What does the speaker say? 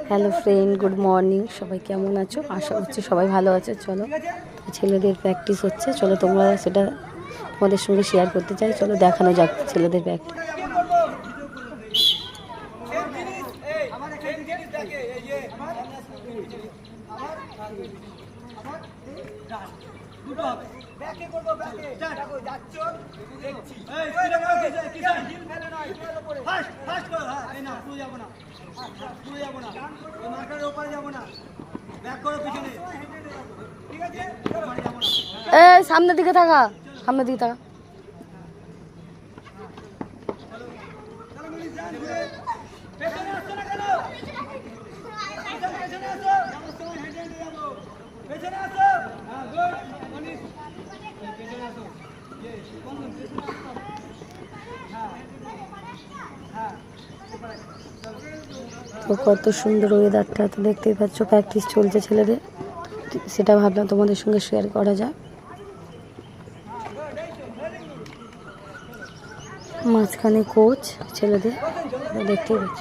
Hello friend, good morning. সবাই কেমন আছো? আশা করছি সবাই ভালো আছে। চলো, ছেলেদের প্র্যাকটিস হচ্ছে, চলো তোমরা সেটা তোমাদের সঙ্গে শেয়ার করতে চাই। চলো দেখানো যাক ছেলেদের প্র্যাকটিস। সামনের দিকে থাকা, সামনের দিকে থাকা। তো কত সুন্দর ওয়েদারটা, তো দেখতেই পাচ্ছ প্র্যাকটিস চলছে ছেলেদের, সেটা ভাবলাম তোমাদের সঙ্গে শেয়ার করা যায়। মাঝখানে কোচ ছেলেদের দেখতেই পাচ্ছ।